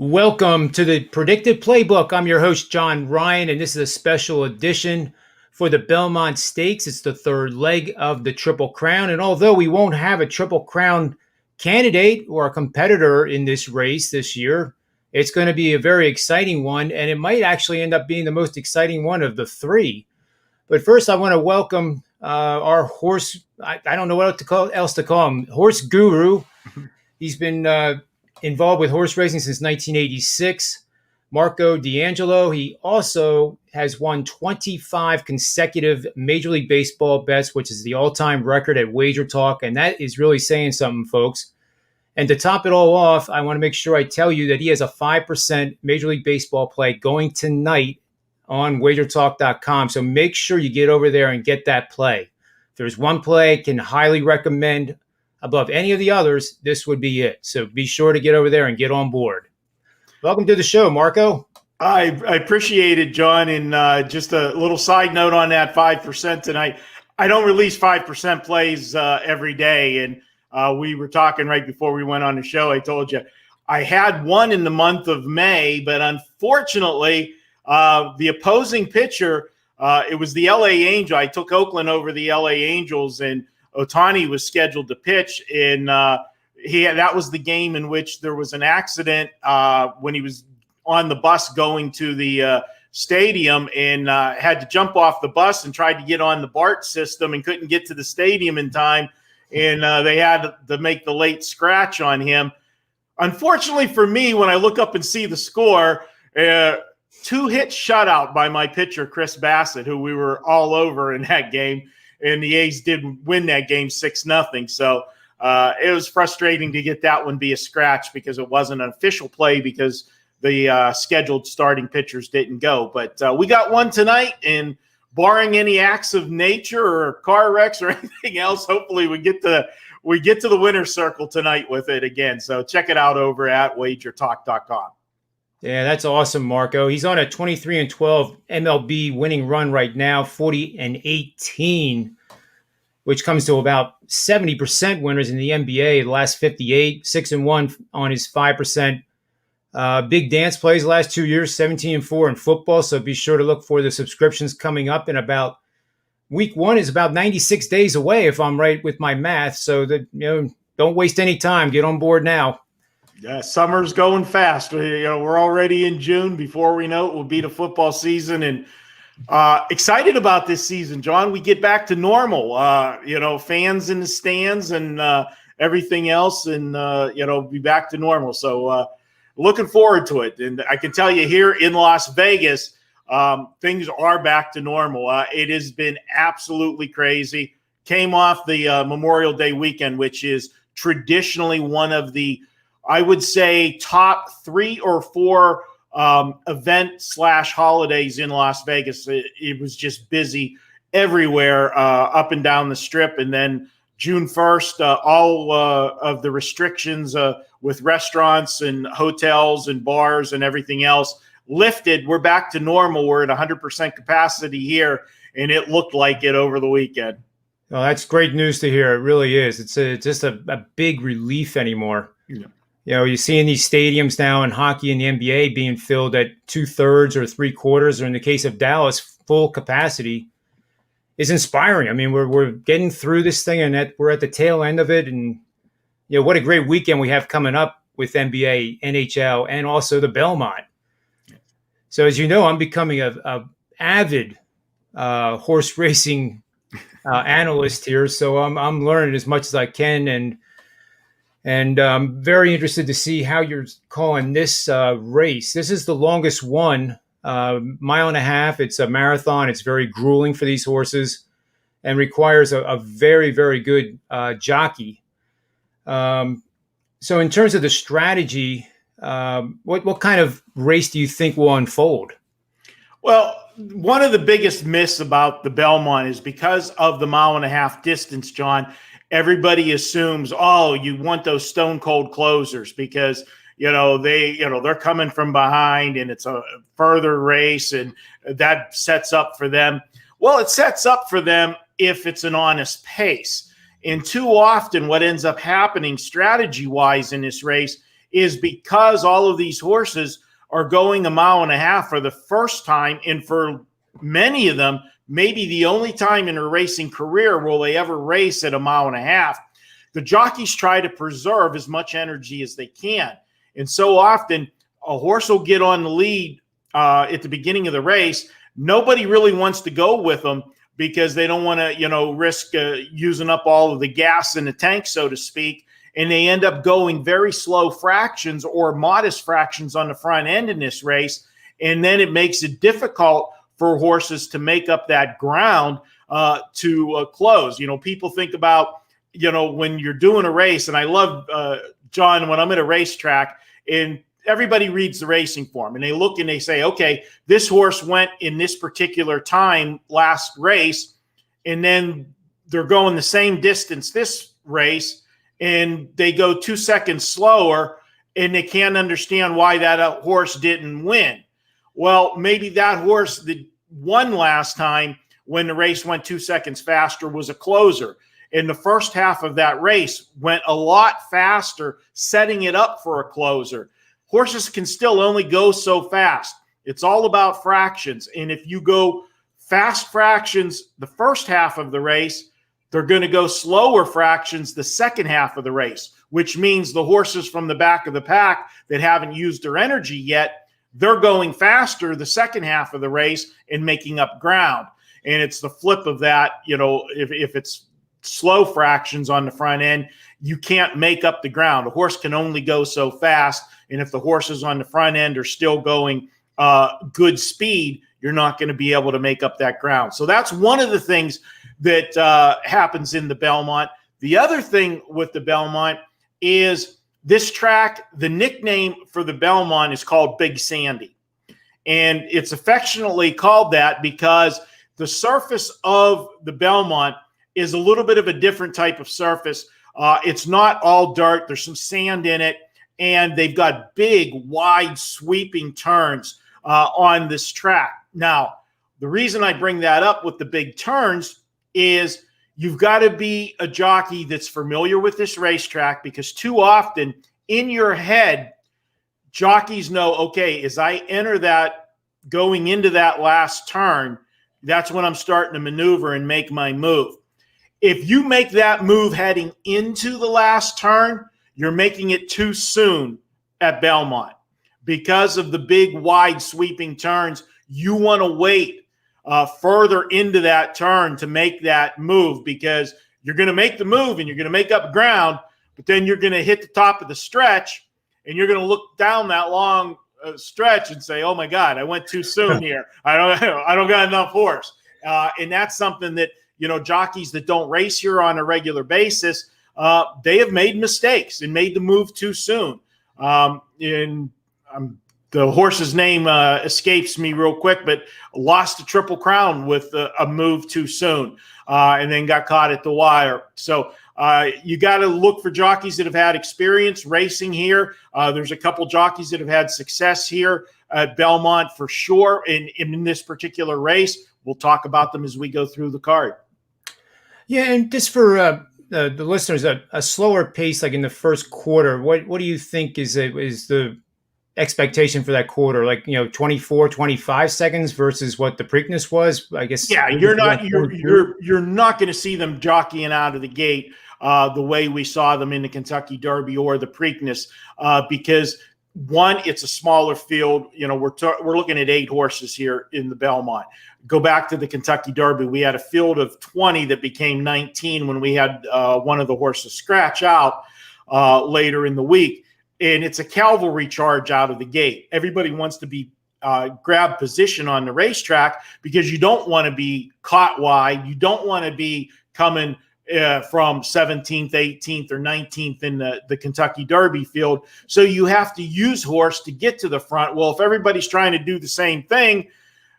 Welcome to the Predictive Playbook. I'm your host, John Ryan, and this is a special edition for the Belmont Stakes. It's the third leg of the Triple Crown. And although we won't have a Triple Crown candidate or a competitor in this race this year, it's going to be a very exciting one, and it might actually end up being the most exciting one of the three. But first, I want to welcome our horse. I don't know what else to call him. Horse guru. He's been involved with horse racing since 1986. Marco D'Angelo. He also has won 25 consecutive Major League Baseball bets, which is the all-time record at WagerTalk, and that is really saying something, folks. And to top it all off, I want to make sure I tell you that he has a 5% Major League Baseball play going tonight on WagerTalk.com. So make sure you get over there and get that play. If there's one play I can highly recommend above any of the others, this would be it. So be sure to get over there and get on board. Welcome to the show, Marco. I appreciate it, John. And just a little side note on that 5% tonight. I don't release 5% plays every day. And we were talking right before we went on the show. I told you I had one in the month of May, but unfortunately, the opposing pitcher, it was the LA Angels. I took Oakland over the LA Angels, and Ohtani was scheduled to pitch, and that was the game in which there was an accident when he was on the bus going to the stadium, and had to jump off the bus and tried to get on the BART system and couldn't get to the stadium in time, and they had to make the late scratch on him. Unfortunately for me, when I look up and see the score, 2-hit shutout by my pitcher, Chris Bassett, who we were all over in that game. And the A's did win that game 6-0. So it was frustrating to get that one be a scratch because it wasn't an official play because the scheduled starting pitchers didn't go. But we got one tonight, and barring any acts of nature or car wrecks or anything else, hopefully we get to the winner's circle tonight with it again. So check it out over at WagerTalk.com. Yeah, that's awesome, Marco. He's on a 23-12 MLB winning run right now, 40-18, which comes to about 70% winners in the NBA. The last 58, 6-1 on his 5%. Big dance plays the last 2 years, 17-4 in football. So be sure to look for the subscriptions coming up in about week one is about 96 days away, if I'm right with my math. So that don't waste any time. Get on board now. Yeah, summer's going fast. We're already in June. Before we know it, we'll be the football season, and excited about this season, John. We get back to normal. Fans in the stands and everything else, and be back to normal. So looking forward to it. And I can tell you here in Las Vegas, things are back to normal. It has been absolutely crazy. Came off the Memorial Day weekend, which is traditionally one of the, I would say, top 3 or 4 event/holidays in Las Vegas. It was just busy everywhere, up and down the strip. And then June 1st, all of the restrictions with restaurants and hotels and bars and everything else lifted. We're back to normal. We're at 100% capacity here, and it looked like it over the weekend. Well, that's great news to hear. It really is. It's just a big relief anymore. Yeah. You're seeing these stadiums now in hockey and the NBA being filled at 2/3 or 3/4, or in the case of Dallas, full capacity, is inspiring. I mean, we're getting through this thing, and we're at the tail end of it. And what a great weekend we have coming up with NBA, NHL, and also the Belmont. So as you know, I'm becoming a avid horse racing analyst here. So I'm learning as much as I can, and I'm very interested to see how you're calling this race. This is the longest one, 1.5 miles. It's a marathon. It's very grueling for these horses and requires a very, very good jockey. So in terms of the strategy, what kind of race do you think will unfold? Well, one of the biggest myths about the Belmont is because of the 1.5 mile distance, John. Everybody assumes, you want those stone cold closers because they're coming from behind and it's a further race, and that sets up for them. Well, it sets up for them if it's an honest pace. And too often what ends up happening strategy-wise in this race is because all of these horses are going 1.5 miles for the first time, and for many of them, maybe the only time in their racing career will they ever race at 1.5 miles. The jockeys try to preserve as much energy as they can. And so often a horse will get on the lead at the beginning of the race. Nobody really wants to go with them because they don't want to, risk using up all of the gas in the tank, so to speak. And they end up going very slow fractions or modest fractions on the front end in this race. And then it makes it difficult for horses to make up that ground to close. People think about, when you're doing a race, and I love, John, when I'm at a racetrack and everybody reads the racing form and they look and they say, okay, this horse went in this particular time last race, and then they're going the same distance this race, and they go 2 seconds slower, and they can't understand why that horse didn't win. Well, maybe that horse that won last time when the race went 2 seconds faster was a closer. And the first half of that race went a lot faster, setting it up for a closer. Horses can still only go so fast. It's all about fractions. And if you go fast fractions the first half of the race, they're going to go slower fractions the second half of the race, which means the horses from the back of the pack that haven't used their energy yet, they're going faster the second half of the race and making up ground. And it's the flip of that. If it's slow fractions on the front end, you can't make up the ground. A horse can only go so fast. And if the horses on the front end are still going good speed, you're not going to be able to make up that ground. So that's one of the things that happens in the Belmont. The other thing with the Belmont is this track, the nickname for the Belmont is called Big Sandy. And it's affectionately called that because the surface of the Belmont is a little bit of a different type of surface. It's not all dirt. There's some sand in it. And they've got big, wide, sweeping turns on this track. Now, the reason I bring that up with the big turns is you've got to be a jockey that's familiar with this racetrack, because too often in your head, jockeys know, okay, as I enter that, going into that last turn, that's when I'm starting to maneuver and make my move. If you make that move heading into the last turn, you're making it too soon at Belmont. Because of the big, wide, sweeping turns, you want to wait further into that turn to make that move, because you're going to make the move and you're going to make up ground, but then you're going to hit the top of the stretch and you're going to look down that long stretch and say, oh my God, I went too soon here. I don't got enough horse. And that's something that, jockeys that don't race here on a regular basis, they have made mistakes and made the move too soon. The horse's name escapes me real quick, but lost the Triple Crown with a move too soon, and then got caught at the wire. So you got to look for jockeys that have had experience racing here. There's a couple jockeys that have had success here at Belmont for sure. In this particular race, we'll talk about them as we go through the card. Yeah, and just for the listeners, a slower pace like in the first quarter, what do you think is the expectation for that quarter? Like, 24, 25 seconds versus what the Preakness was, I guess. Yeah, you're not going to see them jockeying out of the gate the way we saw them in the Kentucky Derby or the Preakness, because one, it's a smaller field. We're looking at 8 horses here in the Belmont. Go back to the Kentucky Derby. We had a field of 20 that became 19 when we had one of the horses scratch out later in the week. And it's a cavalry charge out of the gate. Everybody wants to be grab position on the racetrack because you don't want to be caught wide. You don't want to be coming from 17th, 18th, or 19th in the Kentucky Derby field. So you have to use horse to get to the front. Well, if everybody's trying to do the same thing,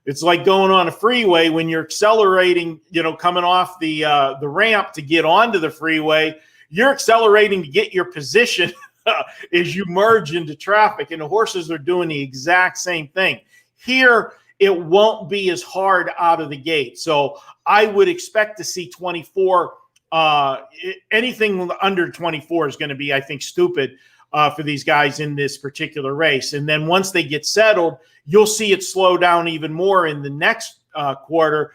it's like going on a freeway when you're accelerating, coming off the ramp to get onto the freeway. You're accelerating to get your position as you merge into traffic, and the horses are doing the exact same thing. Here, it won't be as hard out of the gate. So I would expect to see 24. Anything under 24 is going to be, I think, stupid. for these guys in this particular race. And then once they get settled, you'll see it slow down even more in the next quarter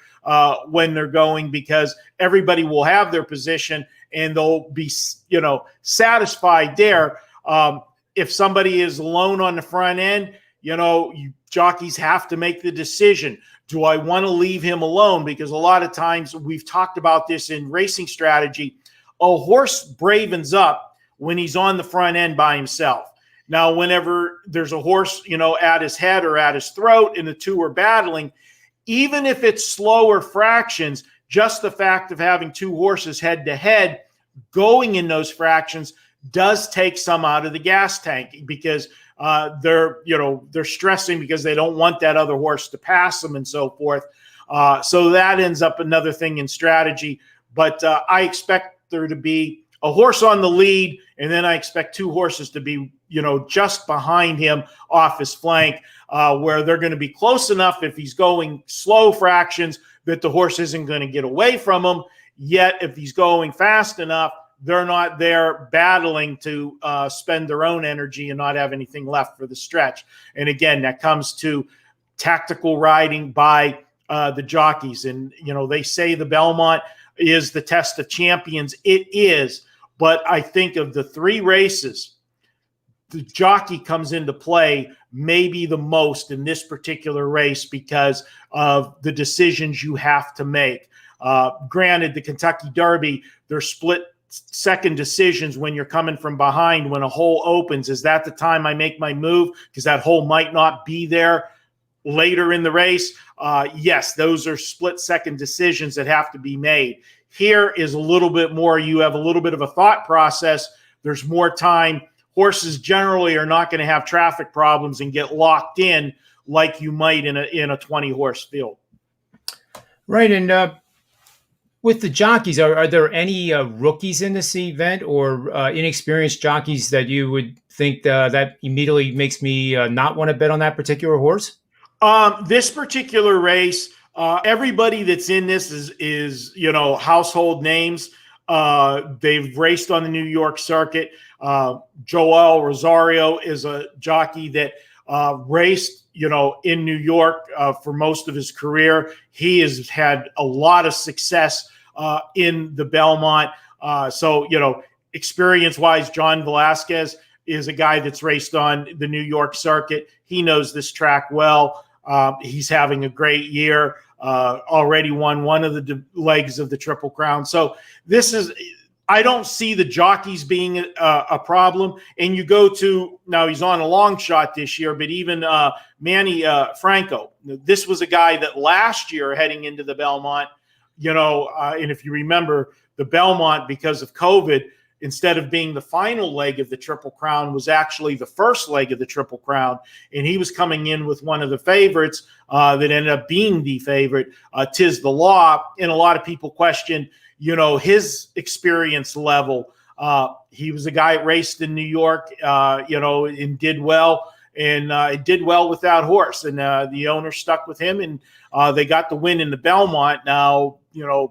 when they're going, because everybody will have their position and they'll be, satisfied there. If somebody is alone on the front end, jockeys have to make the decision. Do I want to leave him alone? Because a lot of times, we've talked about this in racing strategy, a horse bravens up when he's on the front end by himself. Now, whenever there's a horse, at his head or at his throat and the two are battling, even if it's slower fractions, just the fact of having two horses head to head going in those fractions does take some out of the gas tank, because they're stressing because they don't want that other horse to pass them and so forth. So that ends up another thing in strategy. But I expect there to be a horse on the lead, and then I expect two horses to be, just behind him off his flank, where they're going to be close enough if he's going slow fractions that the horse isn't going to get away from him. Yet if he's going fast enough, they're not there battling to spend their own energy and not have anything left for the stretch. And again, that comes to tactical riding by the jockeys. And, they say the Belmont is the test of champions. It is. But I think of the three races, the jockey comes into play maybe the most in this particular race because of the decisions you have to make. Granted, the Kentucky Derby, they're split second decisions when you're coming from behind. When a hole opens, is that the time I make my move? Because that hole might not be there later in the race. Yes, those are split second decisions that have to be made. Here is a little bit more. You have a little bit of a thought process. There's more time. Horses generally are not going to have traffic problems and get locked in like you might in a 20 horse field. Right. And with the jockeys, are there any rookies in this event or inexperienced jockeys that you would think that immediately makes me not want to bet on that particular horse? This particular race, everybody that's in this is household names. They've raced on the New York circuit. Joel Rosario is a jockey that raced in New York for most of his career. He has had a lot of success in the Belmont. So experience-wise, John Velasquez is a guy that's raced on the New York circuit. He knows this track well. He's having a great year. Already won one of the legs of the Triple Crown. So I don't see the jockeys being a problem. And you go to, now he's on a long shot this year, but even Manny Franco, this was a guy that last year heading into the Belmont, and if you remember, the Belmont, because of COVID, instead of being the final leg of the Triple Crown, was actually the first leg of the Triple Crown. And he was coming in with one of the favorites that ended up being the favorite, Tis the Law. And a lot of people questioned, his experience level. He was a guy that raced in New York, and did well. And did well with that horse. And the owner stuck with him, and they got the win in the Belmont. Now,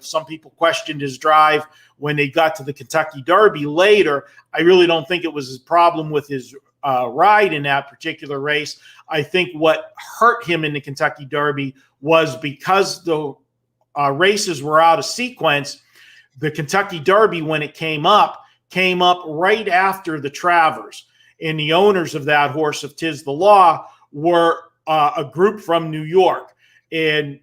some people questioned his drive when they got to the Kentucky Derby later. I really don't think it was his problem with his ride in that particular race. I think what hurt him in the Kentucky Derby was because the races were out of sequence. The Kentucky Derby, when it came up right after the Travers. And the owners of that horse, of Tis the Law, were a group from New York. And,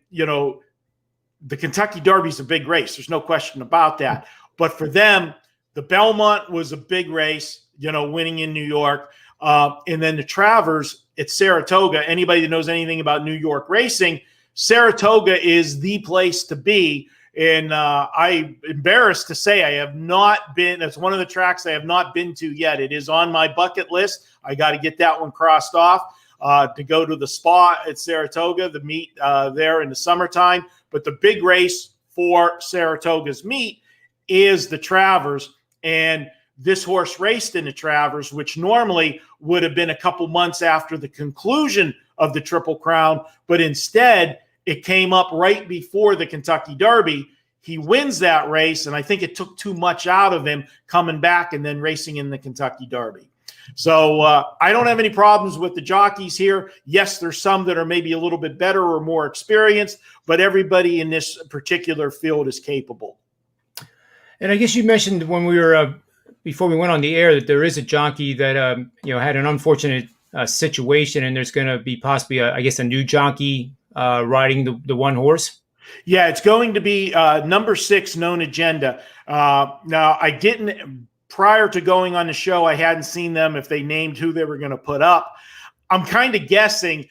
the Kentucky Derby is a big race. There's no question about that. But for them, the Belmont was a big race, winning in New York. And then the Travers at Saratoga, anybody that knows anything about New York racing, Saratoga is the place to be. And I'm embarrassed to say I have not been. It's one of the tracks I have not been to yet. It is on my bucket list. I got to get that one crossed off to go to the Spa at Saratoga, the meet there in the summertime. But the big race for Saratoga's meet is the Travers. And this horse raced in the Travers, which normally would have been a couple months after the conclusion of the Triple Crown. But instead, it came up right before the Kentucky Derby. He wins that race, and I think it took too much out of him coming back and then racing in the Kentucky Derby. So I don't have any problems with the jockeys here. Yes, there's some that are maybe a little bit better or more experienced, but everybody in this particular field is capable. And I guess you mentioned when we were before we went on the air that there is a jockey that had an unfortunate situation, and there's going to be possibly, I guess, a new jockey riding the one horse. Yeah, it's going to be number 6, Known Agenda. Now, I didn't, prior to going on the show, I hadn't seen them if they named who they were going to put up. I'm kind of guessing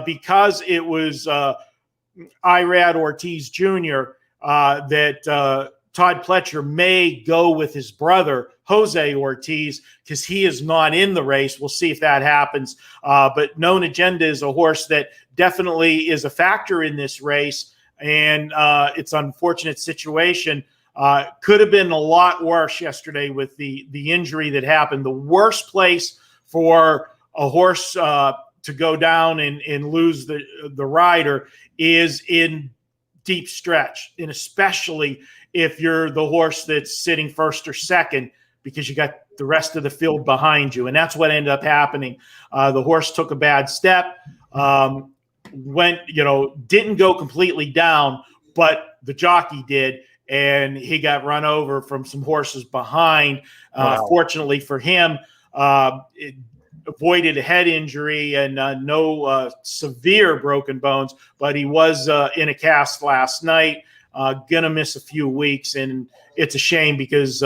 because it was Irad Ortiz Jr. That Todd Fletcher may go with his brother, Jose Ortiz, because he is not in the race. We'll see if that happens. But Known Agenda is a horse that definitely is a factor in this race. And it's an unfortunate situation. Could have been a lot worse yesterday with the injury that happened. The worst place for a horse to go down and lose the rider is in deep stretch, and especially if you're the horse that's sitting first or second, because you got the rest of the field behind you. And that's what ended up happening. The horse took a bad step. Didn't go completely down, but the jockey did, and he got run over from some horses behind. Wow. Fortunately for him, it avoided a head injury and no severe broken bones, but he was in a cast last night, gonna miss a few weeks, and it's a shame because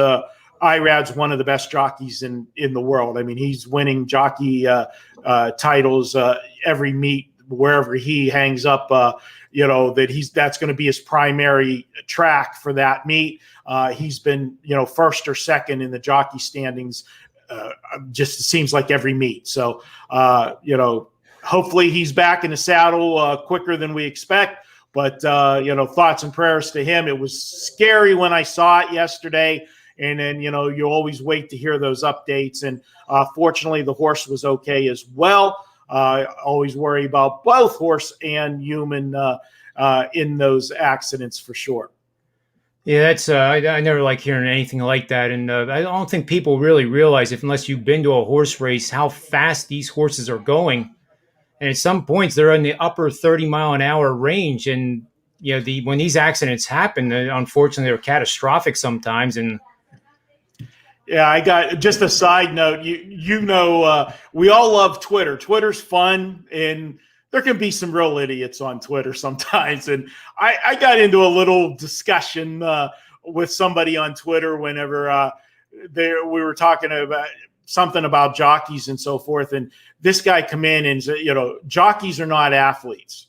Irad's one of the best jockeys in the world. I mean, he's winning jockey titles every meet wherever he hangs up, that's going to be his primary track for that meet. He's been, first or second in the jockey standings. Just seems like every meet. So, hopefully he's back in the saddle quicker than we expect. But, thoughts and prayers to him. It was scary when I saw it yesterday. And then, you always wait to hear those updates. And fortunately, the horse was okay as well. Always worry about both horse and human in those accidents for sure. Yeah, that's I never like hearing anything like that, and I don't think people really realize, unless you've been to a horse race, how fast these horses are going. And at some points, they're in the upper 30-mile-an-hour range, and when these accidents happen, unfortunately, they're catastrophic sometimes. And yeah, I got just a side note. We all love Twitter. Twitter's fun, and there can be some real idiots on Twitter sometimes. And I got into a little discussion with somebody on Twitter whenever we were talking about something about jockeys and so forth. And this guy come in and said, jockeys are not athletes.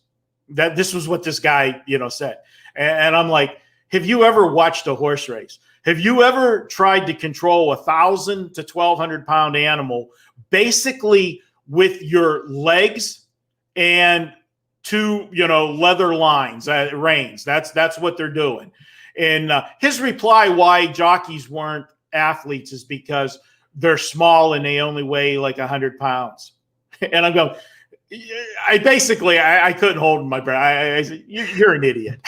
This was what this guy, said. And I'm like, have you ever watched a horse race? Have you ever tried to control 1,000 to 1,200 pound animal basically with your legs and two, leather lines, reins? That's what they're doing. And his reply why jockeys weren't athletes is because they're small and they only weigh like 100 pounds. And I'm going, I couldn't hold my breath. I said, you're an idiot.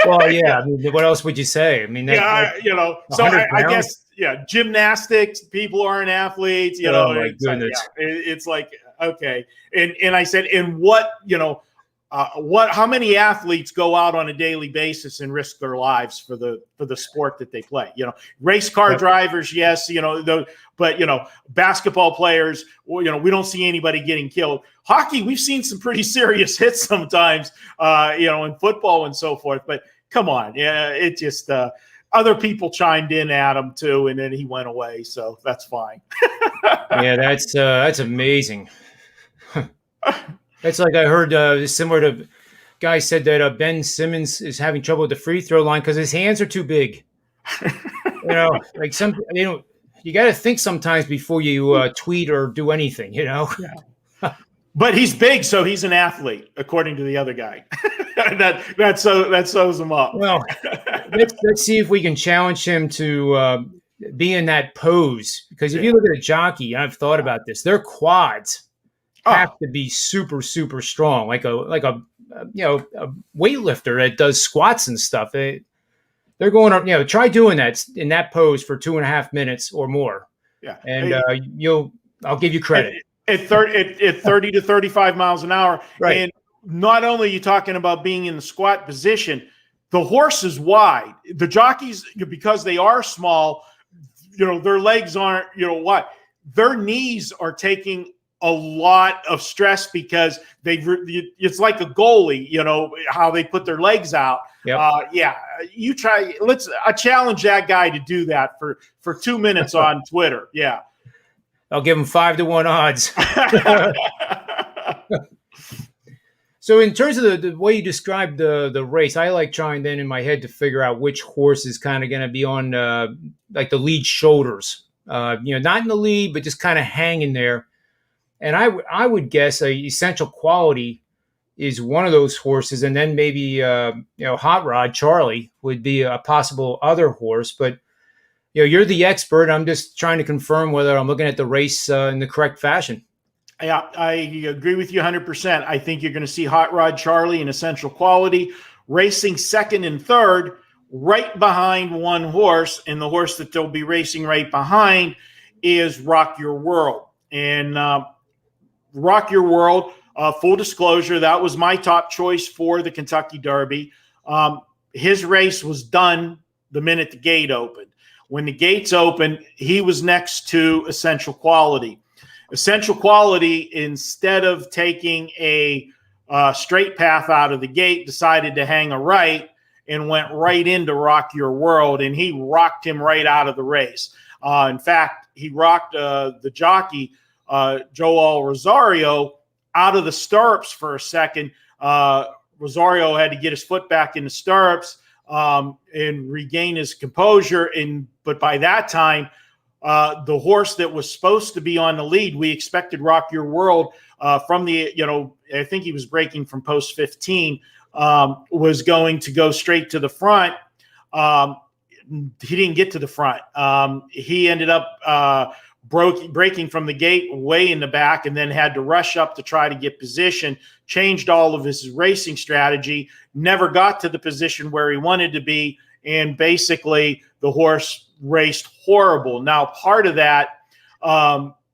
Well, yeah. I mean, what else would you say? I mean, so I guess, gymnastics, people aren't athletes, Oh my goodness. It's like, okay. And I said, and what, how many athletes go out on a daily basis and risk their lives for the sport that they play? Race car drivers, yes, but basketball players, we don't see anybody getting killed. Hockey, we've seen some pretty serious hits sometimes, in football and so forth. But come on, it just other people chimed in at him too, and then he went away, so that's fine. Yeah, that's amazing. That's like I heard similar to guy said that Ben Simmons is having trouble with the free throw line because his hands are too big. Like you got to think sometimes before you tweet or do anything. Yeah. But he's big, so he's an athlete, according to the other guy. that sews him up. Well, let's see if we can challenge him to be in that pose. Because if you look at a jockey, I've thought about this. Their quads have to be super, super strong, like a weightlifter that does squats and stuff. They're going up. Try doing that in that pose for 2.5 minutes or more. Yeah, and you'll I'll give you credit. At 30 to 35 miles an hour. Right. And not only are you talking about being in the squat position, the horse is wide. The jockeys, because they are small, their legs aren't, their knees are taking a lot of stress because it's like a goalie, how they put their legs out. Yep. I challenge that guy to do that for 2 minutes on Twitter. Yeah. I'll give him 5-1 odds. So in terms of the way you described the race, I like trying then in my head to figure out which horse is kind of going to be on like the lead shoulders, not in the lead, but just kind of hanging there. And I would guess Essential Quality is one of those horses, and then maybe Hot Rod Charlie would be a possible other horse. But you're the expert. I'm just trying to confirm whether I'm looking at the race in the correct fashion. Yeah, I agree with you 100%. I think you're going to see Hot Rod Charlie and Essential Quality racing second and third, right behind one horse, and the horse that they'll be racing right behind is Rock Your World. And Rock Your World, full disclosure, that was my top choice for the Kentucky Derby. His race was done the minute the gate opened. When the gates opened, he was next to Essential Quality. Essential Quality, instead of taking a straight path out of the gate, decided to hang a right and went right into Rock Your World, and he rocked him right out of the race. In fact, he rocked the jockey, Joel Rosario, out of the stirrups for a second. Rosario had to get his foot back in the stirrups and regain his composure. But by that time, the horse that was supposed to be on the lead, we expected Rock Your World from the, I think he was breaking from post 15, was going to go straight to the front. He didn't get to the front. He ended up breaking from the gate way in the back, and then had to rush up to try to get position, changed all of his racing strategy, never got to the position where he wanted to be, and basically the horse raced horrible. Now, part of that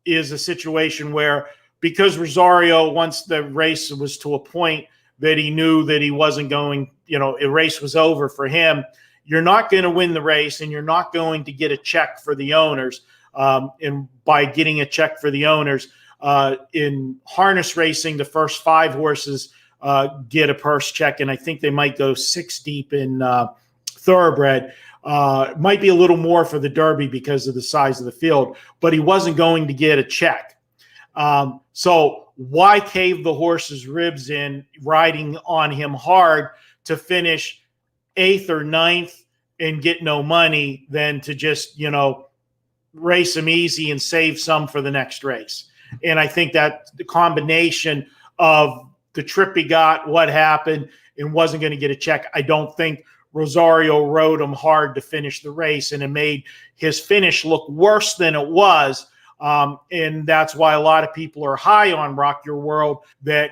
is a situation where, because Rosario, once the race was to a point that he knew that he wasn't going, a race was over for him, you're not going to win the race, and you're not going to get a check for the owners. And by getting a check for the owners, in harness racing, the first 5 horses get a purse check, and I think they might go 6 deep in thoroughbred. Might be a little more for the Derby because of the size of the field, but he wasn't going to get a check. So why cave the horse's ribs in, riding on him hard to finish 8th or 9th and get no money than to just, race him easy and save some for the next race? And I think that the combination of the trip he got, what happened, and wasn't going to get a check, I don't think Rosario rode him hard to finish the race, and it made his finish look worse than it was. And that's why a lot of people are high on Rock Your World, that,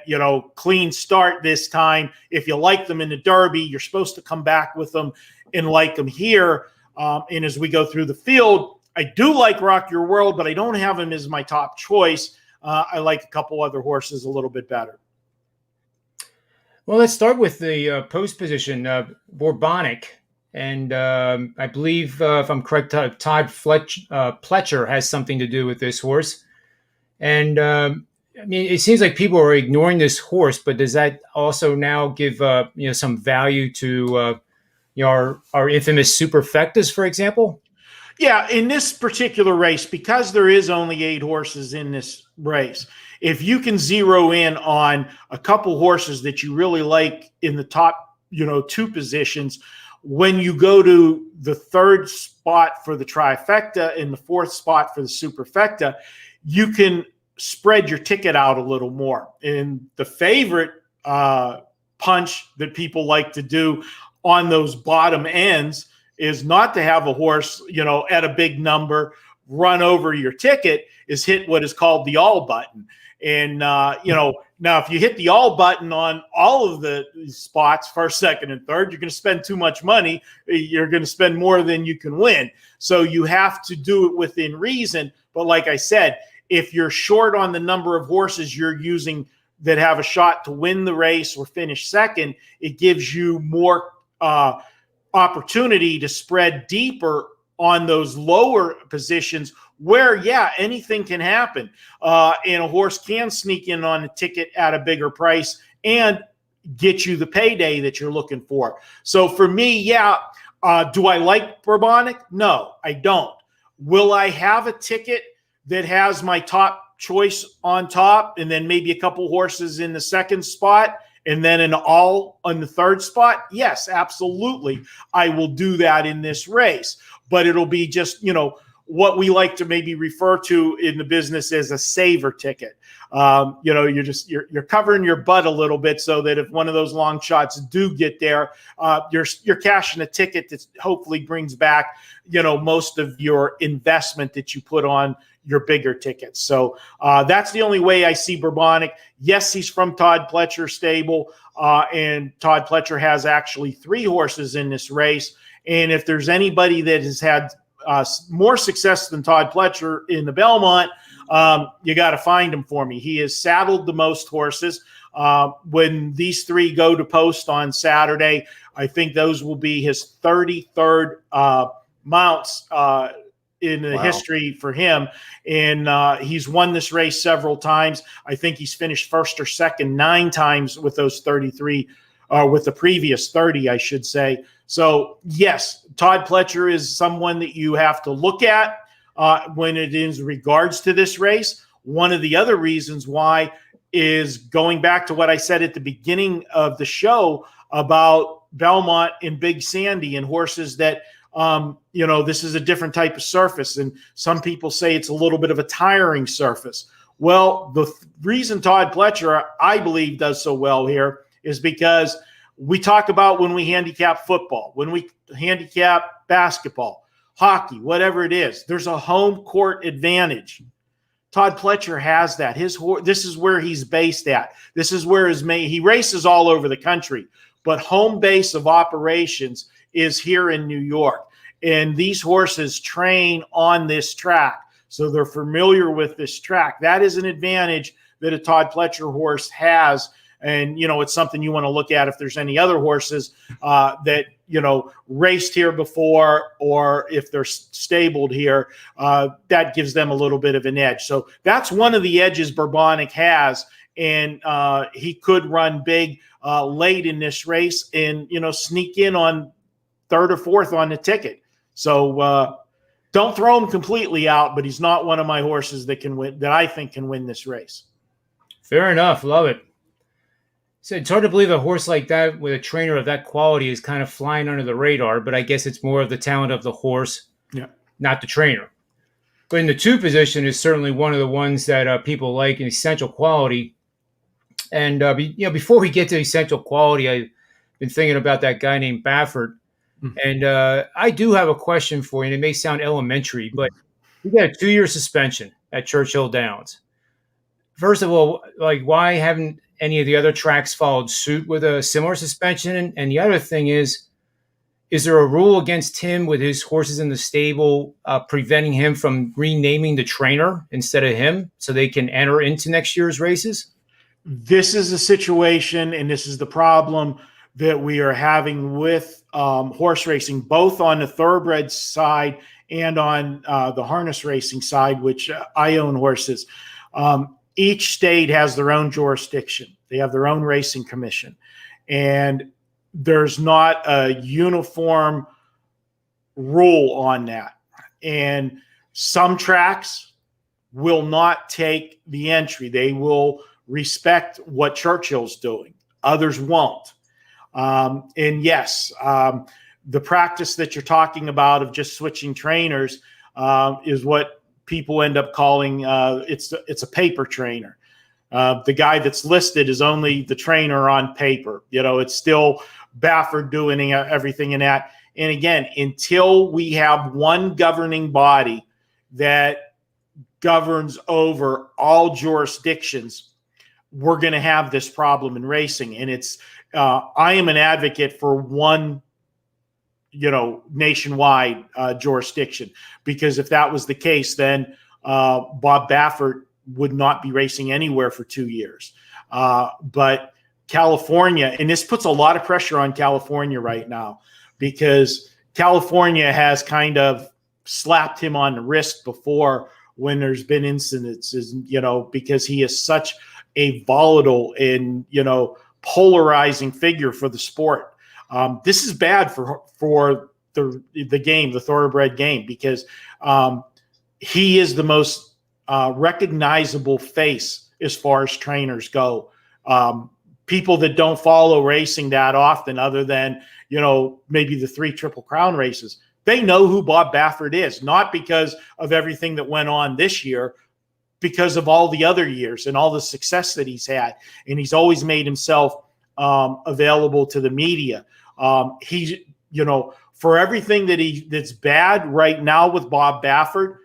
clean start this time. If you like them in the Derby, you're supposed to come back with them and like them here. And as we go through the field, I do like Rock Your World, but I don't have him as my top choice. I like a couple other horses a little bit better. Well, let's start with the post position, Bourbonic. And I believe, if I'm correct, Todd Fletcher has something to do with this horse. And it seems like people are ignoring this horse, but does that also now give some value to our infamous superfectas, for example? Yeah, in this particular race, because there is only 8 horses in this race, if you can zero in on a couple horses that you really like in the top, 2 positions, when you go to the 3rd spot for the trifecta and the 4th spot for the superfecta, you can spread your ticket out a little more. And the favorite punch that people like to do on those bottom ends is not to have a horse, at a big number run over your ticket, is hit what is called the all button. And, now if you hit the all button on all of the spots, 1st, 2nd, and 3rd, you're going to spend too much money. You're going to spend more than you can win. So you have to do it within reason. But like I said, if you're short on the number of horses you're using that have a shot to win the race or finish second, it gives you more opportunity to spread deeper on those lower positions where, yeah, anything can happen. And a horse can sneak in on a ticket at a bigger price and get you the payday that you're looking for. So for me, yeah, do I like Bourbonic? No, I don't. Will I have a ticket that has my top choice on top and then maybe a couple horses in the second spot and then an all on the third spot? Yes, absolutely. I will do that in this race, but it'll be just, what we like to maybe refer to in the business as a saver ticket. You're covering your butt a little bit so that if one of those long shots do get there, you're cashing a ticket that hopefully brings back, most of your investment that you put on your bigger tickets. So that's the only way I see Bourbonic. Yes, he's from Todd Fletcher's stable, and Todd Fletcher has actually 3 horses in this race. And if there's anybody that has had more success than Todd Fletcher in the Belmont, you got to find him for me. He has saddled the most horses. When these 3 go to post on Saturday, I think those will be his 33rd mounts in the history for him. And he's won this race several times. I think he's finished first or second 9 times with those 33, with the previous 30, I should say. So, yes, Todd Fletcher is someone that you have to look at when it is regards to this race. One of the other reasons why is going back to what I said at the beginning of the show about Belmont and Big Sandy and horses that, this is a different type of surface. And some people say it's a little bit of a tiring surface. Well, the reason Todd Fletcher, I believe, does so well here is because we talk about when we handicap football, when we handicap basketball, hockey, whatever it is, there's a home court advantage. Todd Fletcher has that. This is where he's based at. This is where he races all over the country, but home base of operations is here in New York. And these horses train on this track, so they're familiar with this track. That is an advantage that a Todd Fletcher horse has. And, it's something you want to look at if there's any other horses that, raced here before, or if they're stabled here, that gives them a little bit of an edge. So that's one of the edges Bourbonic has. And he could run big late in this race and, sneak in on 3rd or 4th on the ticket. So don't throw him completely out, but he's not one of my horses that can win, that I think can win this race. Fair enough. Love it. So it's hard to believe a horse like that with a trainer of that quality is kind of flying under the radar, but I guess it's more of the talent of the horse, not the trainer. But in the 2 position is certainly one of the ones that people like in essential quality. And, before we get to essential quality, I've been thinking about that guy named Baffert. And I do have a question for you, and it may sound elementary, but he got a 2-year suspension at Churchill Downs. First of all, why haven't any of the other tracks followed suit with a similar suspension? And the other thing is there a rule against him with his horses in the stable preventing him from renaming the trainer instead of him so they can enter into next year's races? This is a situation, and this is the problem that we are having with horse racing, both on the thoroughbred side and on the harness racing side, which I own horses. Each state has their own jurisdiction. They have their own racing commission. And there's not a uniform rule on that. And some tracks will not take the entry. They will respect what Churchill's doing. Others won't. And yes, the practice that you're talking about of just switching trainers is what people end up calling it's a paper trainer. The guy that's listed is only the trainer on paper. It's still Baffert doing everything in that. And again, until we have one governing body that governs over all jurisdictions, we're going to have this problem in racing. And it's I am an advocate for one nationwide jurisdiction, because if that was the case, then Bob Baffert would not be racing anywhere for 2 years. But California, and this puts a lot of pressure on California right now, because California has kind of slapped him on the wrist before when there's been incidences, because he is such a volatile and, polarizing figure for the sport. This is bad for the game, the thoroughbred game, because he is the most recognizable face as far as trainers go. People that don't follow racing that often, other than, maybe the 3 Triple Crown races, they know who Bob Baffert is, not because of everything that went on this year, because of all the other years and all the success that he's had. And he's always made himself available to the media. He's, for everything that's bad right now with Bob Baffert,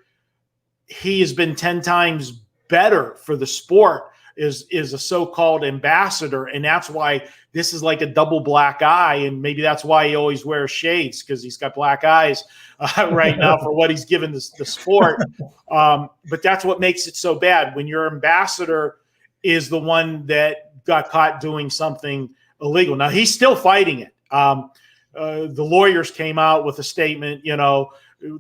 he has been 10 times better for the sport is a so-called ambassador. And that's why this is like a double black eye. And maybe that's why he always wears shades, because he's got black eyes right now for what he's given the sport. But that's what makes it so bad, when your ambassador is the one that got caught doing something illegal. Now, he's still fighting it. The lawyers came out with a statement,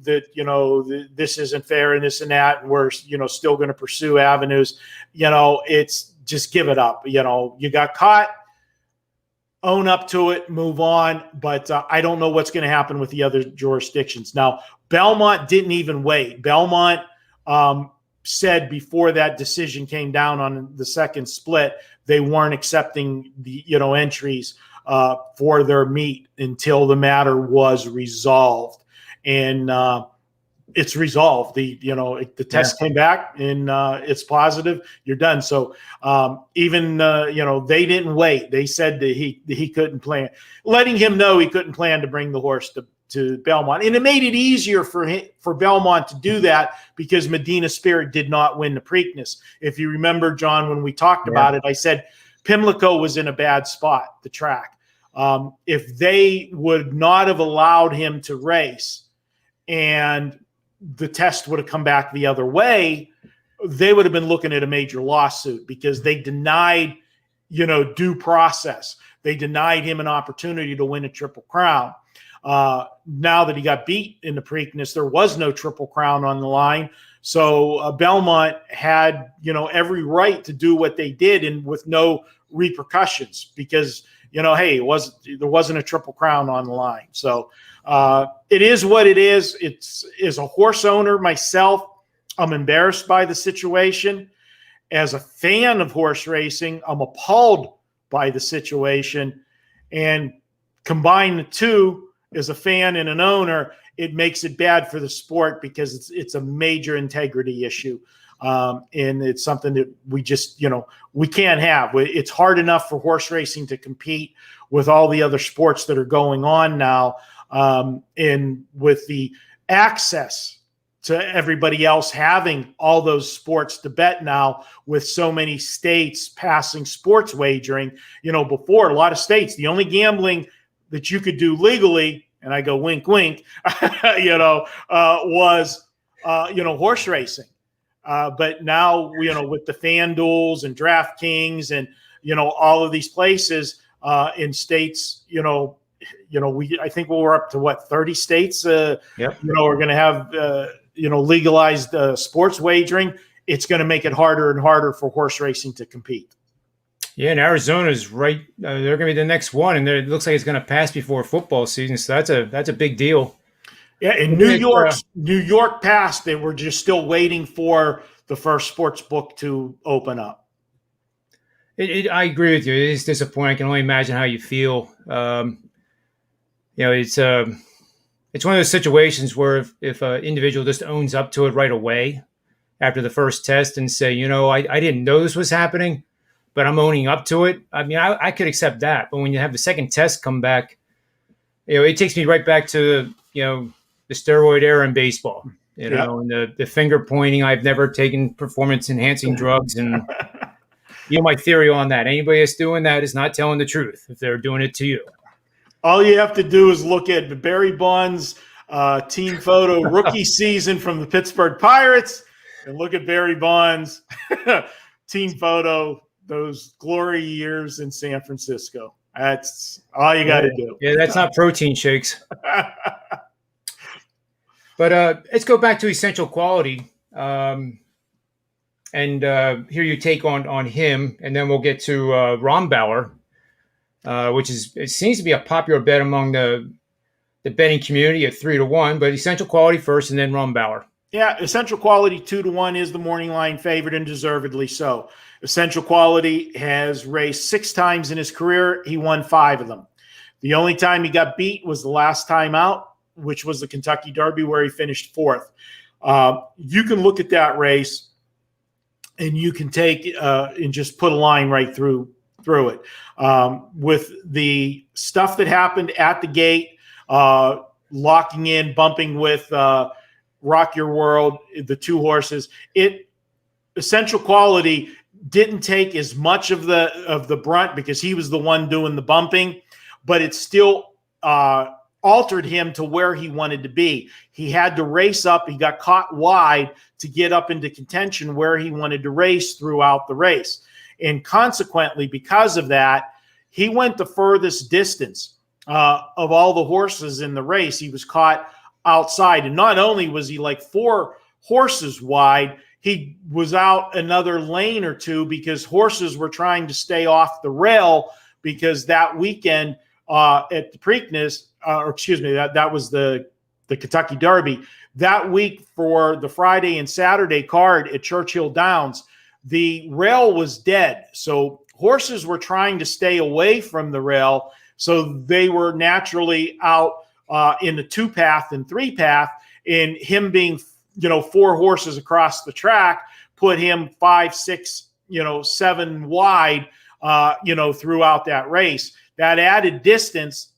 that, this isn't fair and this and that, and we're, still going to pursue avenues. It's just give it up. You got caught, own up to it, move on. But I don't know what's going to happen with the other jurisdictions. Now, Belmont didn't even wait. Belmont said before that decision came down on the second split, they weren't accepting the, entries for their meet until the matter was resolved. And it's resolved. The test came back and it's positive. You're done. So even they didn't wait. They said that he couldn't plan, letting him know he couldn't plan to bring the horse to Belmont, and it made it easier for Belmont to do that, because Medina Spirit did not win the Preakness. If you remember, John, when we talked about it, I said Pimlico was in a bad spot, the track. If they would not have allowed him to race, and the test would have come back the other way, they would have been looking at a major lawsuit, because they denied, due process. They denied him an opportunity to win a Triple Crown. Now that he got beat in the Preakness, there was no Triple Crown on the line. So Belmont had, every right to do what they did, and with no repercussions, because, hey, there wasn't a Triple Crown on the line. So it is what it is. As a horse owner myself, I'm embarrassed by the situation. As a fan of horse racing, I'm appalled by the situation. And combine the two, as a fan and an owner, it makes it bad for the sport, because it's a major integrity issue. And it's something that we just, we can't have. It's hard enough for horse racing to compete with all the other sports that are going on now. And with the access to everybody else having all those sports to bet now, with so many states passing sports wagering, before, a lot of states, the only gambling that you could do legally, and I go wink, wink, was, horse racing. But now, with the FanDuels and DraftKings and, all of these places in states, I think we're up to 30 states, are going to have, legalized sports wagering. It's going to make it harder and harder for horse racing to compete. Yeah, and Arizona's right. They're going to be the next one, and it looks like it's going to pass before football season. So that's a big deal. Yeah, in New York passed. They were just still waiting for the first sports book to open up. I agree with you. It is disappointing. I can only imagine how you feel. It's one of those situations where if an individual just owns up to it right away after the first test and say, I didn't know this was happening, but I'm owning up to it. I mean, I could accept that. But when you have the second test come back, it takes me right back to, the steroid era in baseball, and the finger pointing. I've never taken performance enhancing drugs. And, my theory on that, anybody that's doing that is not telling the truth if they're doing it to you. All you have to do is look at the Barry Bonds team photo rookie season from the Pittsburgh Pirates And look at Barry Bonds, team photo, those glory years in San Francisco. That's all you got to do. Yeah, that's not protein shakes. But let's go back to essential quality. And hear your take on him, and then we'll get to Bauer, which it seems to be a popular bet among the betting community at 3-1. But essential quality first, and then Bauer. Yeah, essential quality 2-1 is the morning line favorite, and deservedly so. Essential quality has raced 6 times in his career. He won 5 of them. The only time he got beat was the last time out, which was the Kentucky Derby, where he finished 4th. You can look at that race, and you can take and just put a line right through it. With the stuff that happened at the gate, locking in, bumping with Rock Your World, the 2 horses, essential quality didn't take as much of the brunt because he was the one doing the bumping, but it still altered him to where he wanted to be. He had to race up. He got caught wide to get up into contention where he wanted to race throughout the race. And consequently, because of that, he went the furthest distance of all the horses in the race. He was caught outside. And not only was he like 4 horses wide, he was out another lane or 2 because horses were trying to stay off the rail, because that weekend at the Preakness, that was the Kentucky Derby. That week for the Friday and Saturday card at Churchill Downs, the rail was dead. So horses were trying to stay away from the rail. So they were naturally out in the 2-path and 3-path, and him being 4 horses across the track put him 5, 6, 7 wide, throughout that race. That added distance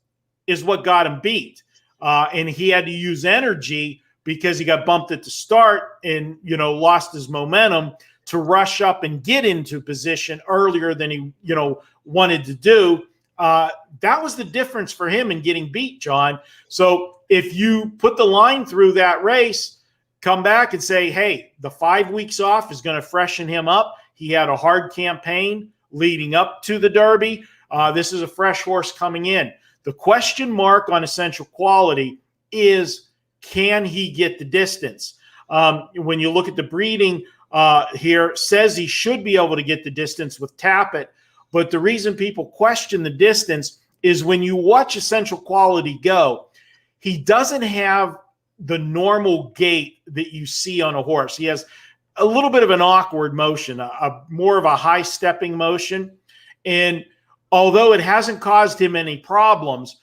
is what got him beat. And he had to use energy because he got bumped at the start and, lost his momentum to rush up and get into position earlier than he, wanted to do. That was the difference for him in getting beat, John. So if you put the line through that race, come back and say, hey, the 5 weeks off is going to freshen him up. He had a hard campaign leading up to the Derby. This is a fresh horse coming in. The question mark on essential quality is, can he get the distance? When you look at the breeding here, says he should be able to get the distance with Tappet. But the reason people question the distance is when you watch essential quality go, he doesn't have the normal gait that you see on a horse. He has a little bit of an awkward motion, more of a high stepping motion. And although it hasn't caused him any problems,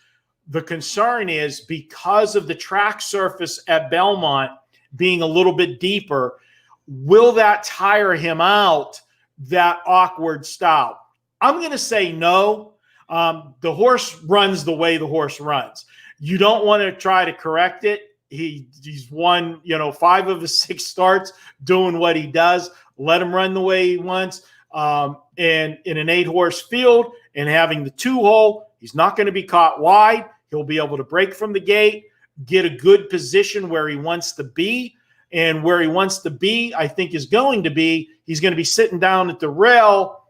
the concern is because of the track surface at Belmont being a little bit deeper, will that tire him out, that awkward style? I'm going to say no. The horse runs the way the horse runs. You don't want to try to correct it. He's won, 5 of his 6 starts doing what he does. Let him run the way he wants. And in an 8-horse field and having the 2-hole, he's not going to be caught wide. He'll be able to break from the gate, get a good position where he wants to be. And where he wants to be, I think, is going to be, he's going to be sitting down at the rail,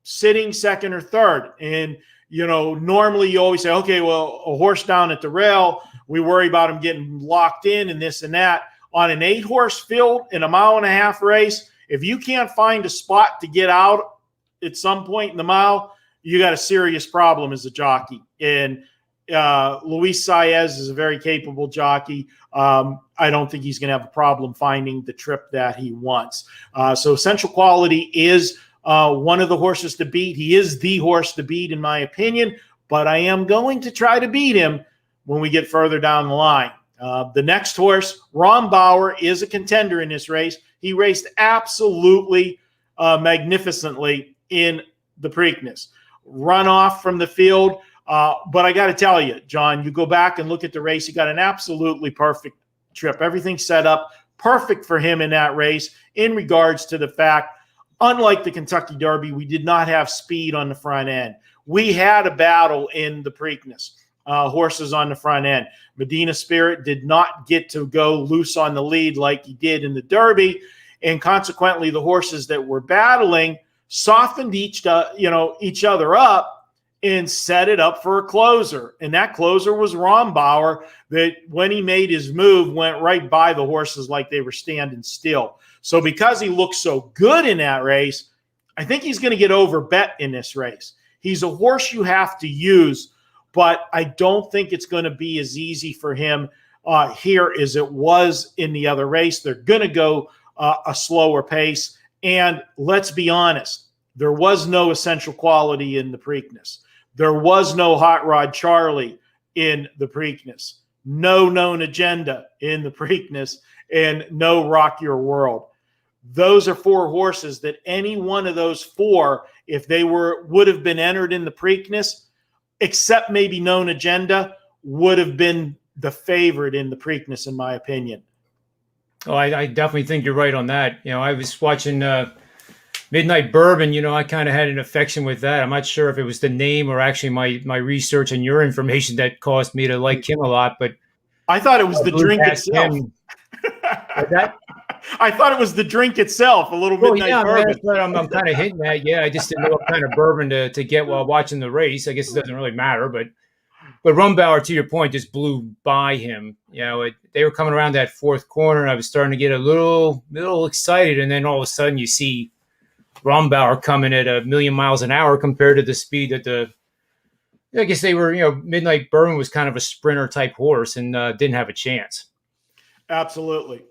sitting second or third. And, normally you always say, okay, well, a horse down at the rail, we worry about him getting locked in and this and that. On an 8-horse field in a 1.5-mile race, if you can't find a spot to get out at some point in the mile, you got a serious problem as a jockey. And Luis Saez is a very capable jockey. I don't think he's going to have a problem finding the trip that he wants. So essential quality is one of the horses to beat. He is the horse to beat, in my opinion, but I am going to try to beat him when we get further down the line. The next horse, Bauer, is a contender in this race. He raced absolutely magnificently in the Preakness. Run off from the field. But I got to tell you, John, you go back and look at the race, he got an absolutely perfect trip. Everything set up perfect for him in that race in regards to the fact, unlike the Kentucky Derby, we did not have speed on the front end. We had a battle in the Preakness. horses on the front end. Medina Spirit did not get to go loose on the lead like he did in the Derby, and consequently the horses that were battling softened each other up and set it up for a closer. And that closer was Bauer, that when he made his move went right by the horses like they were standing still. So because he looked so good in that race, I think he's going to get overbet in this race. He's a horse you have to use, but I don't think it's going to be as easy for him here as it was in the other race. They're going to go a slower pace. And let's be honest, there was no essential quality in the Preakness. There was no Hot Rod Charlie in the Preakness, no known agenda in the Preakness, and no Rock Your World. Those are four horses that any one of those four, if they would have been entered in the Preakness, except maybe known agenda, would have been the favorite in the Preakness, in my opinion. Oh, I definitely think you're right on that. I was watching Midnight Bourbon. I kind of had an affection with that. I'm not sure if it was the name or actually my research and your information that caused me to like him a lot, but I thought it was the drink itself. I thought it was the drink itself, a little Midnight Bourbon. That's what I'm kind of hinting at. Yeah, I just didn't know what kind of bourbon to get while watching the race. I guess it doesn't really matter, but Bauer, to your point, just blew by him. They were coming around that fourth corner, and I was starting to get a little excited, and then all of a sudden you see Bauer coming at 1,000,000 miles an hour compared to the speed that I guess they were. Midnight Bourbon was kind of a sprinter type horse and didn't have a chance. Absolutely.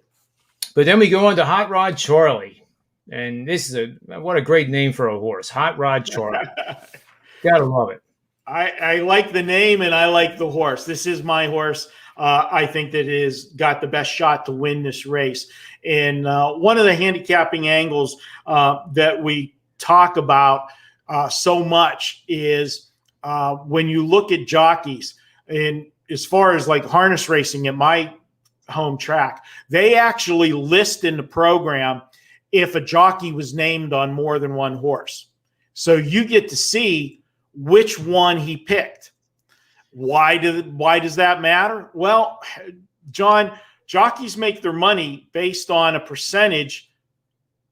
But then we go on to Hot Rod Charlie, and this is what a great name for a horse, Hot Rod Charlie. Gotta love it. I like the name and I like the horse. This is my horse. I think that it has got the best shot to win this race. And one of the handicapping angles that we talk about so much is when you look at jockeys, and as far as like harness racing at my home track, they actually list in the program if a jockey was named on more than one horse. So you get to see which one he picked. Why does that matter? Well, John, jockeys make their money based on a percentage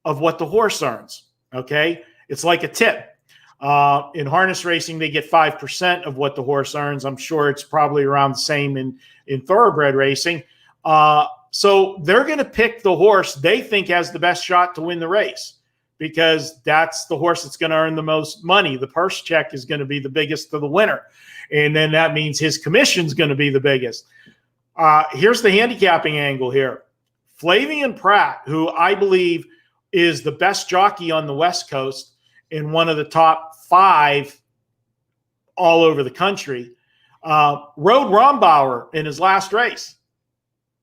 of what the horse earns. Okay. It's like a tip. In harness racing, they get 5% of what the horse earns. I'm sure it's probably around the same in thoroughbred racing. So they're going to pick the horse they think has the best shot to win the race, because that's the horse that's going to earn the most money. The purse check is going to be the biggest to the winner. And then that means his commission is going to be the biggest. Here's the handicapping angle here. Flavian Pratt, who I believe is the best jockey on the West Coast and one of the top 5 all over the country, rode Bauer in his last race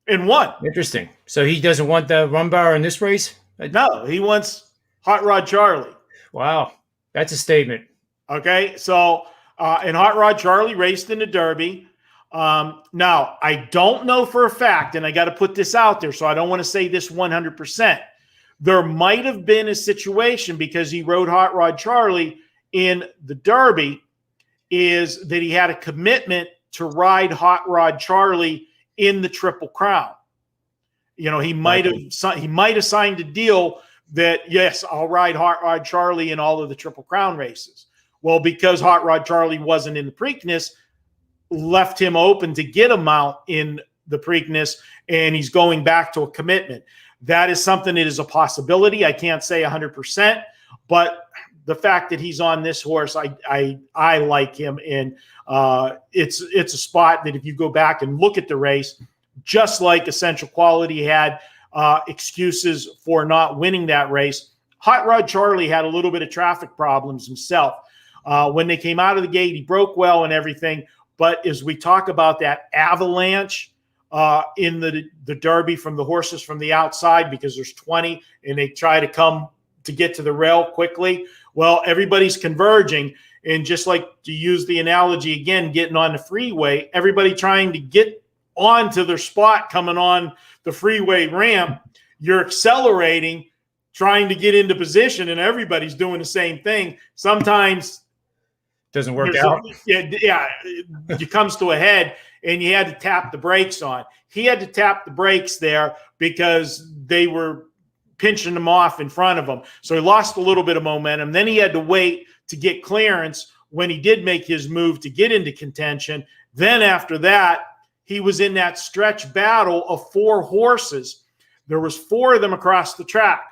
and won. Interesting. So he doesn't want the Bauer in this race? No, he wants Hot Rod Charlie. Wow. That's a statement. Okay. So, and Hot Rod Charlie raced in the Derby. Now, I don't know for a fact, and I got to put this out there, so I don't want to say this 100%. There might have been a situation, because he rode Hot Rod Charlie in the Derby, is that he had a commitment to ride Hot Rod Charlie in the Triple Crown. He might have signed a deal that, yes, I'll ride Hot Rod Charlie in all of the Triple Crown races. Well, because Hot Rod Charlie wasn't in the Preakness, left him open to get a mount in the Preakness, and he's going back to a commitment. That is something that is a possibility. I can't say 100%, but the fact that he's on this horse, I like him, and it's a spot that if you go back and look at the race, just like Essential Quality had excuses for not winning that race, Hot Rod Charlie had a little bit of traffic problems himself. When they came out of the gate, he broke well and everything. But as we talk about that avalanche in the Derby from the horses from the outside, because there's 20 and they try to come to get to the rail quickly, well, everybody's converging. And just like, to use the analogy again, getting on the freeway, everybody trying to get onto their spot coming on the freeway ramp, you're accelerating, trying to get into position, and everybody's doing the same thing. Sometimes doesn't work out. It comes to a head, and you had to tap the brakes on. He had to tap the brakes there because they were pinching him off in front of him. So he lost a little bit of momentum. Then he had to wait to get clearance when he did make his move to get into contention. Then after that, he was in that stretch battle of 4 horses. There was 4 of them across the track.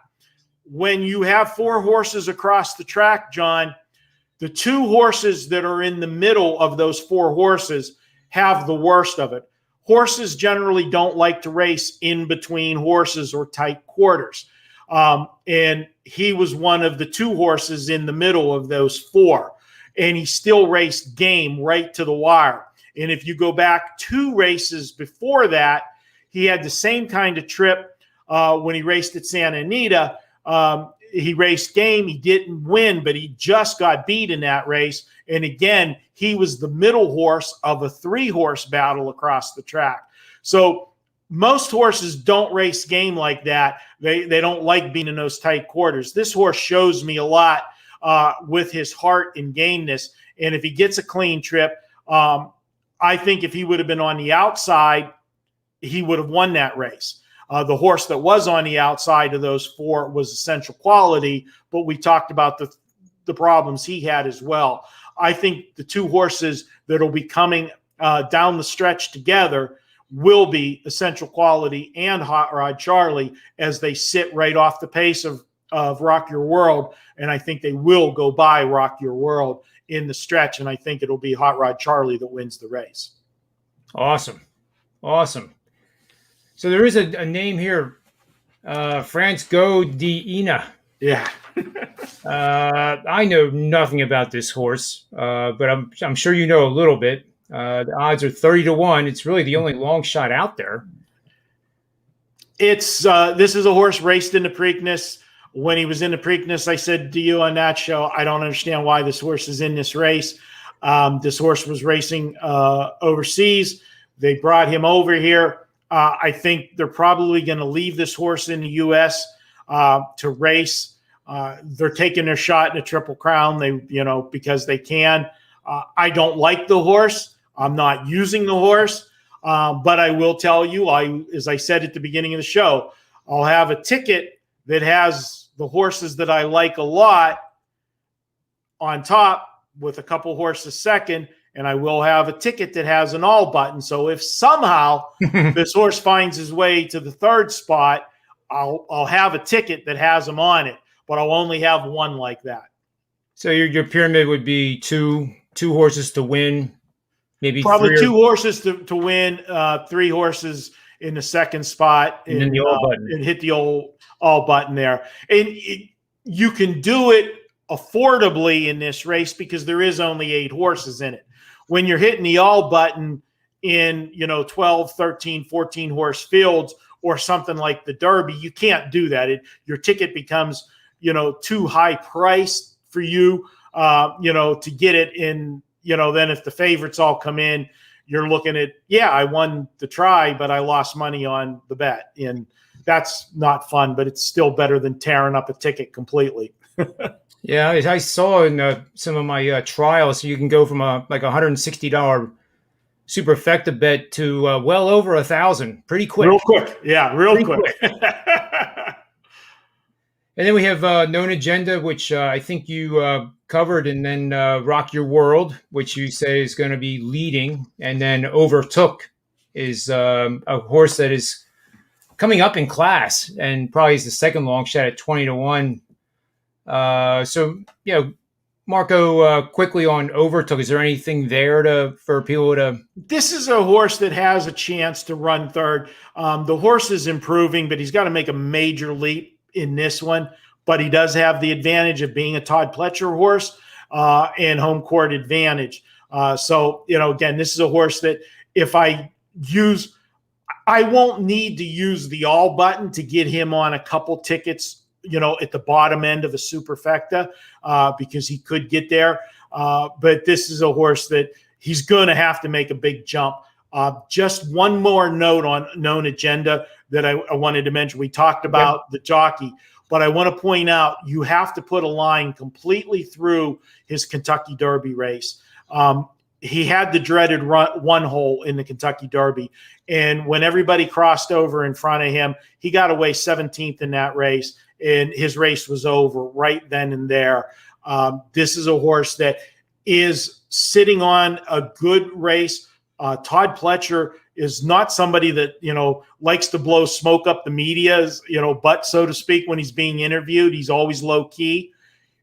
When you have 4 horses across the track, John, the 2 horses that are in the middle of those 4 horses have the worst of it. Horses generally don't like to race in between horses or tight quarters. And he was one of the 2 horses in the middle of those 4. And he still raced game right to the wire. And if you go back 2 races before that, he had the same kind of trip when he raced at Santa Anita. He raced game. He didn't win, but he just got beat in that race. And again, he was the middle horse of a 3-horse battle across the track. So most horses don't race game like that. They don't like being in those tight quarters. This horse shows me a lot with his heart and gameness. And if he gets a clean trip, I think if he would have been on the outside, he would have won that race. The horse that was on the outside of those 4 was Essential Quality, but we talked about the problems he had as well. I think the 2 horses that will be coming down the stretch together will be Essential Quality and Hot Rod Charlie, as they sit right off the pace of Rock Your World. And I think they will go by Rock Your World in the stretch. And I think it'll be Hot Rod Charlie that wins the race. Awesome. So there is a name here, Francisco de Ina. Yeah. I know nothing about this horse, but I'm sure you know a little bit. The odds are 30-1. It's really the only long shot out there. This is a horse raced in the Preakness. When he was in the Preakness, I said to you on that show, I don't understand why this horse is in this race. This horse was racing overseas. They brought him over here. I think they're probably going to leave this horse in the U.S. To race. They're taking their shot in the Triple Crown. Because they can. I don't like the horse. I'm not using the horse, but I will tell you, as I said at the beginning of the show, I'll have a ticket that has the horses that I like a lot on top with a couple horses second, and I will have a ticket that has an all button. So if somehow this horse finds his way to the 3rd spot, I'll have a ticket that has him on it, but I'll only have one like that. So your pyramid would be two horses to win, maybe probably 2 horses to win, 3 horses in the 2nd spot, and then the all button, and hit the all button there. And you can do it affordably in this race because there is only 8 horses in it. When you're hitting the all button in 12, 13, 14 horse fields or something like the Derby, you can't do that. Your ticket becomes too high priced for you to get it in. Then if the favorites all come in, you're looking at, I won the try, but I lost money on the bet. And that's not fun, but it's still better than tearing up a ticket completely. Yeah, I saw in some of my trials, you can go from like $160 superfecta bet to well over 1,000 pretty quick. Real quick. Yeah, real quick. And then we have Known Agenda, which I think you covered, and then Rock Your World, which you say is going to be leading, and then Overtook is a horse that is coming up in class and probably is the 2nd long shot at 20-1. Marco, quickly on Overtook, is there anything there for people to? This is a horse that has a chance to run 3rd. The horse is improving, but he's got to make a major leap in this one. But he does have the advantage of being a Todd Fletcher horse and home court advantage. Again, this is a horse that if I won't need to use the all button to get him on a couple tickets at the bottom end of a superfecta because he could get there. But this is a horse that he's going to have to make a big jump. Just one more note on Known Agenda that I wanted to mention. We talked about the jockey. But I want to point out, you have to put a line completely through his Kentucky Derby race. He had the dreaded one hole in the Kentucky Derby. And when everybody crossed over in front of him, he got away 17th in that race, and his race was over right then and there. This is a horse that is sitting on a good race. Todd Fletcher is not somebody that, likes to blow smoke up the media's, butt, so to speak, when he's being interviewed. He's always low key.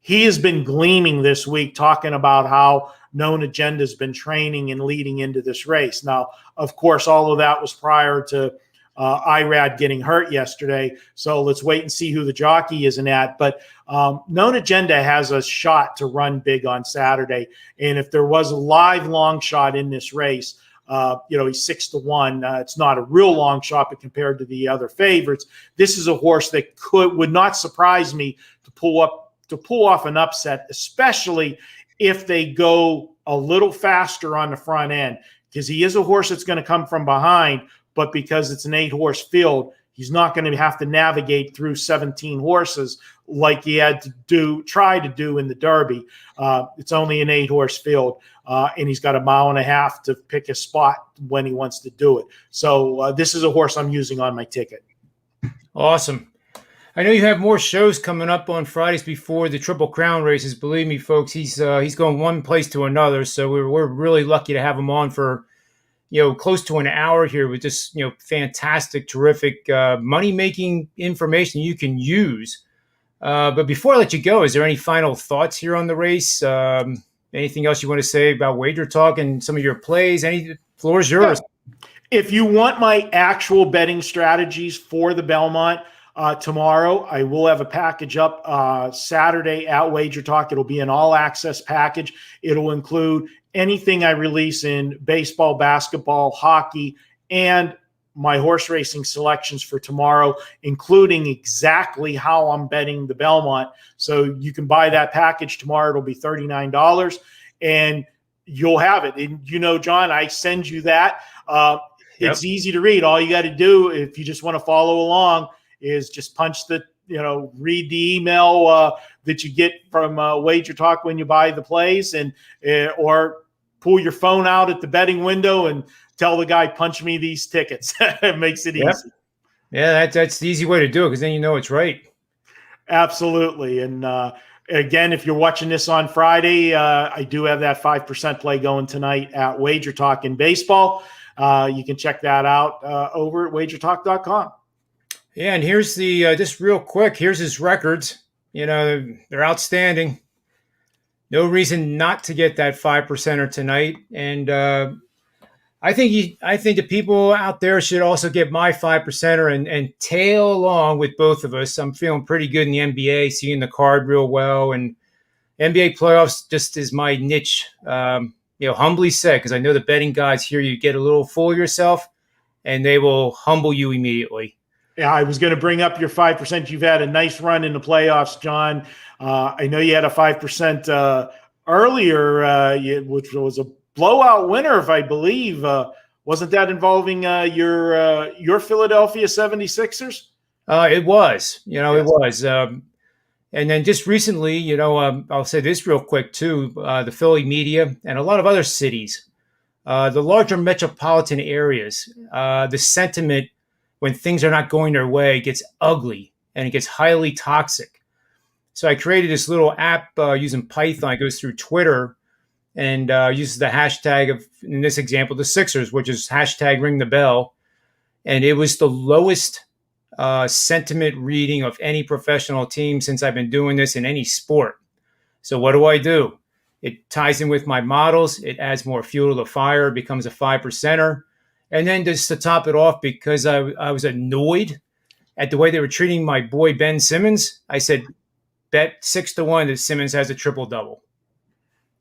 He has been gleaming this week, talking about how Known Agenda has been training and leading into this race. Now, of course, all of that was prior to Irad getting hurt yesterday. So let's wait and see who the jockey is in that. But Known Agenda has a shot to run big on Saturday. And if there was a live long shot in this race, he's 6-1. It's not a real long shot, but compared to the other favorites, this is a horse that would not surprise me to pull off an upset, especially if they go a little faster on the front end, because he is a horse that's going to come from behind, but because it's an 8-horse field, he's not going to have to navigate through 17 horses like he had to try to do in the Derby. It's only an 8-horse field, and he's got 1.5 miles to pick a spot when he wants to do it. So this is a horse I'm using on my ticket. Awesome. I know you have more shows coming up on Fridays before the Triple Crown races. Believe me, folks, he's going one place to another. So we're really lucky to have him on for close to an hour here with just fantastic, terrific money-making information you can use. But before I let you go, is there any final thoughts here on the race? Anything else you want to say about WagerTalk and some of your plays? The floor is yours. If you want my actual betting strategies for the Belmont, tomorrow, I will have a package up Saturday at WagerTalk. It'll be an all-access package. It'll include anything I release in baseball, basketball, hockey, and my horse racing selections for tomorrow, including exactly how I'm betting the Belmont. So you can buy that package tomorrow. It'll be $39, and you'll have it. And John, I send you that. It's easy to read. All you got to do, if you just want to follow along, is just punch read the email that you get from WagerTalk when you buy the plays, and or pull your phone out at the betting window and tell the guy, punch me these tickets. It makes it easy. Yeah, that's the easy way to do it, because then it's right. Absolutely. And again, if you're watching this on Friday, I do have that 5% play going tonight at WagerTalk in baseball. You can check that out over at wagertalk.com. Yeah, and here's the just real quick. Here's his records. They're outstanding. No reason not to get that 5%er tonight. And I think the people out there should also get my 5%er and tail along with both of us. I'm feeling pretty good in the NBA, seeing the card real well, and NBA playoffs just is my niche. Humbly said, because I know the betting guys here, you get a little full of yourself, and they will humble you immediately. Yeah, I was going to bring up your 5%. You've had a nice run in the playoffs, John. I know you had a 5% earlier, which was a blowout winner, if I believe. Wasn't that involving your Philadelphia 76ers? It was. Yes. It was. And then just recently, I'll say this real quick too, the Philly media and a lot of other cities, the larger metropolitan areas, the sentiment when things are not going their way, it gets ugly and it gets highly toxic. So I created this little app using Python. It goes through Twitter and uses the hashtag of, in this example, the Sixers, which is hashtag ring the bell. And it was the lowest sentiment reading of any professional team since I've been doing this in any sport. So what do? It ties in with my models. It adds more fuel to the fire. It becomes a 5%er. And then just to top it off, because I was annoyed at the way they were treating my boy Ben Simmons, I said, bet 6-1 that Simmons has a triple-double.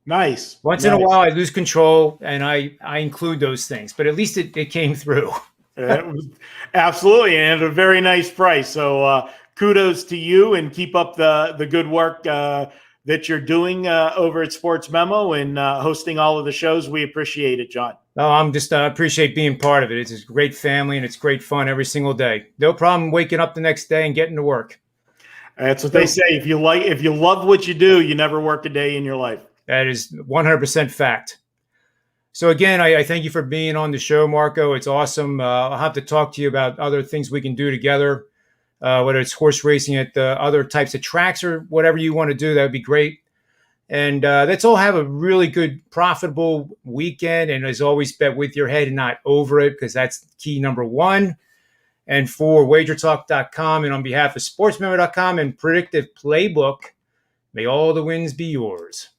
Nice. Once in a while, I lose control, and I include those things. But at least it came through. Absolutely, and at a very nice price. So kudos to you, and keep up the good work that you're doing over at Sportsmemo and hosting all of the shows. We appreciate it, John. Oh, I'm just appreciate being part of it. It's a great family, and it's great fun every single day. No problem waking up the next day and getting to work. That's what they say. If you love what you do, you never work a day in your life. That is 100% fact. So again, I thank you for being on the show, Marco. It's awesome. I'll have to talk to you about other things we can do together, whether it's horse racing at the other types of tracks or whatever you want to do. That would be great. And let's all have a really good, profitable weekend. And as always, bet with your head and not over it, because that's key number one. And for WagerTalk.com and on behalf of Sportsmemo.com and Predictive Playbook, may all the wins be yours.